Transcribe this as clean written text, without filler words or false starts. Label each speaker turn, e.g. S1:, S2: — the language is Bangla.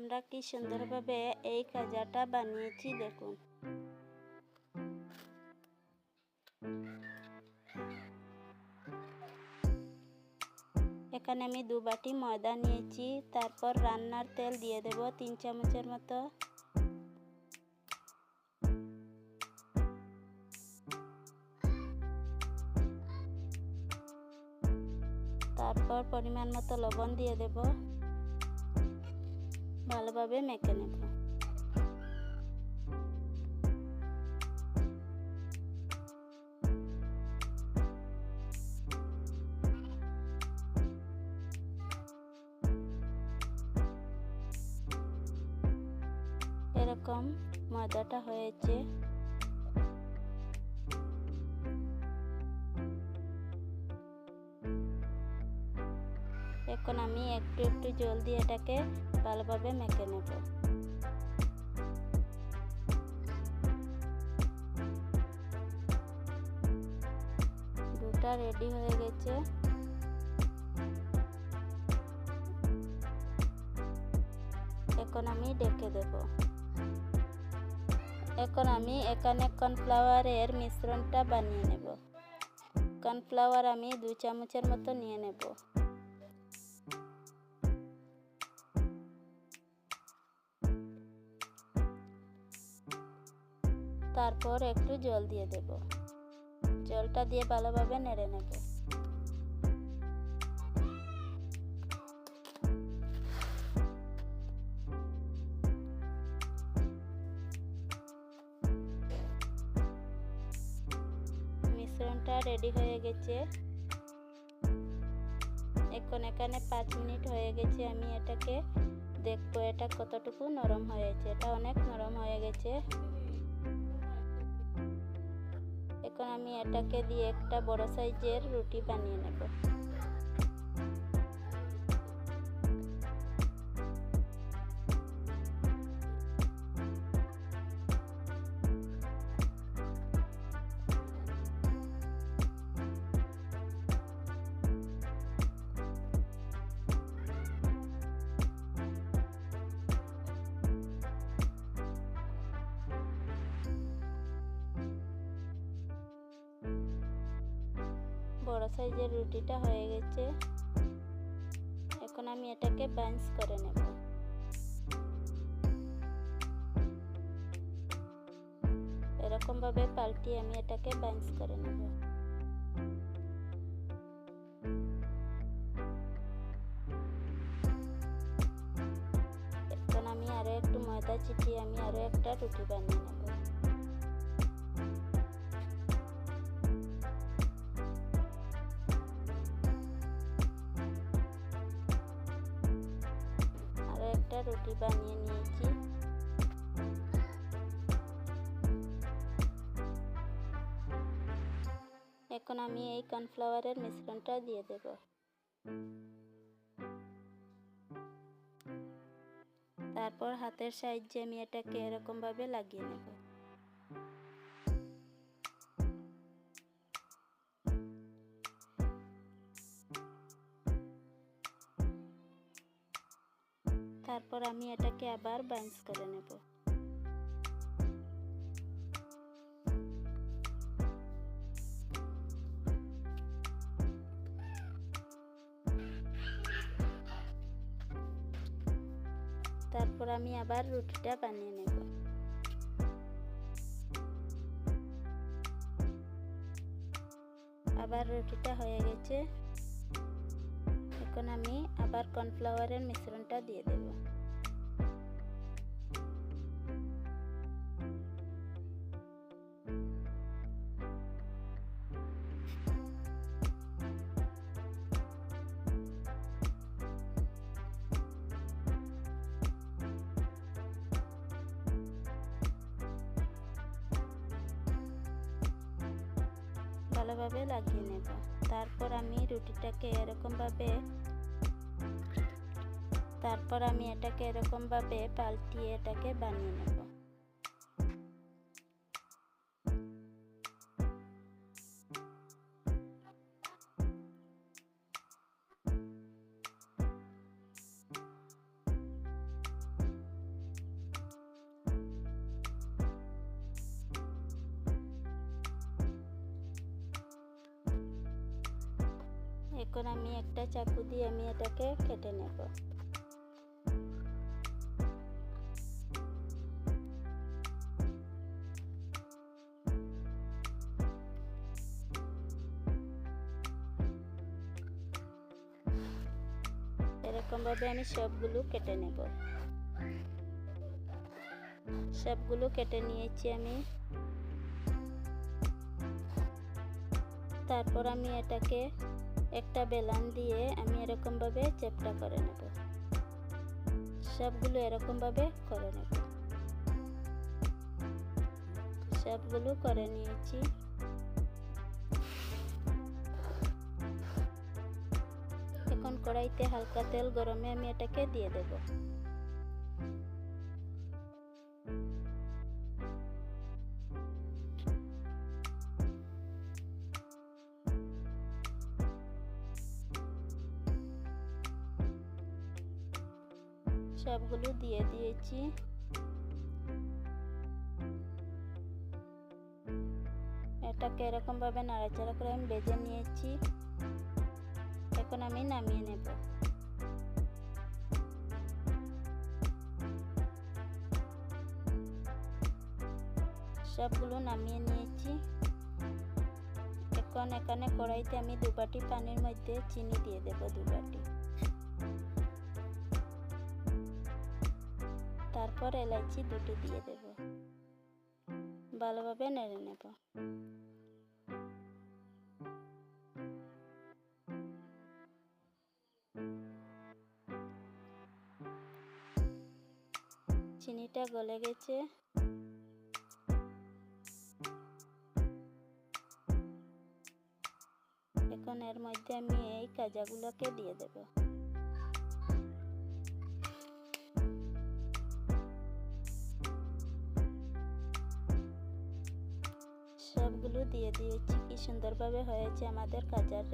S1: আমরা কি সুন্দরভাবে এই খাজাটা বানিয়েছি দেখুন। এখানে আমি 2 বাটি ময়দা নিয়েছি। তারপর রান্নার তেল দিয়ে দেব 3 চামচের মতো। তারপর পরিমাণ মতো লবণ দিয়ে দেব। ভালোভাবে মেখে নেব। এরকম ময়দাটা হয়েছে। এখন আমি একটু একটু জল দিয়ে এটাকে ভালোভাবে মেখে নেব। ডোটা রেডি হয়ে গেছে। এখন আমি ঢেকে দেব। এখন আমি এখানে কর্নফ্লাওয়ারের মিশ্রণটা বানিয়ে নেব। কর্নফ্লাওয়ার আমি 2 চামচের মতো নিয়ে নেব। তারপর একটু জল দিয়ে দেব। জলটা দিয়ে ভালোভাবে নেড়ে নেব। মিশ্রণটা রেডি হয়ে গেছে। এখন এখানে 5 মিনিট হয়ে গেছে। আমি এটাকে দেখব এটা কতটুকু নরম হয়েছে। এটা অনেক নরম হয়ে গেছে। এখন আমি এটাকে দিয়ে একটা বড় সাইজের রুটি বানিয়ে নেব। বড় সাইজের রুটিটা হয়ে গেছে। এখন আমি এটাকে বাঞ্চ করে নেব। এরকম ভাবে পাল্টিয়ে আমি এটাকে বাঞ্চ করে নেব। এখন আমি আরো একটু ময়দা ছিটিয়ে আমি আরো একটা রুটি বানিয়ে নেব। একটা রুটি বানিয়ে নিয়েছি। এখন আমি এই কর্নফ্লাওয়ারের মিশ্রণটা দিয়ে দেব। তারপর হাতের সাহায্যে আমি এটাকে এরকম ভাবে লাগিয়ে নেব। তারপর আমি এটাকে আবার বাঞ্চ করে নেব। তারপর আমি আবার রুটিটা বানিয়ে নেব। আবার রুটিটা হয়ে গেছে। এখন আমি আবার কর্নফ্লাওয়ারের মিশ্রণটা দিয়ে দেব। ভালোভাবে লাগিয়ে নেব। তারপর আমি রুটিটাকে এরকম ভাবে পাল্টিয়ে এটাকে বানিয়ে নেব। এখন আমি একটা চাকু দিয়ে আমি এটাকে কেটে নেব। এরকমভাবে আমি সবগুলো কেটে নেব। সবগুলো কেটে নিয়েছি আমি। তারপর আমি এটাকে একটা বেলন দিয়ে আমি এরকমভাবে চ্যাপ্টা করে নেব। সবগুলো এরকমভাবে করে নেব। সবগুলো করে নিয়েছি। এখন কড়াইতে হালকা তেল গরমে আমি এটাকে দিয়ে দেব। সবগুলো দিয়ে দিয়েছি। এটাকে এরকমভাবে নাড়াচাড়া করে আমি ভেজে নিয়েছি। এখন আমি নামিয়ে নেব। সবগুলো নামিয়ে নিয়েছি। এখন এখানে কড়াইতে আমি 2 বাটি পানির মধ্যে চিনি দিয়ে দেব, 2 বাটি। তারপর এলাচি 2টি দিয়ে দেব। ভালোভাবে নেড়ে নেব। চিনিটা গলে গেছে। এখন এর মধ্যে আমি এই কাজাগুলোকে দিয়ে দেব। সবগুলো দিয়ে দিয়েছি। কি সুন্দরভাবে হয়েছে আমাদের কাজার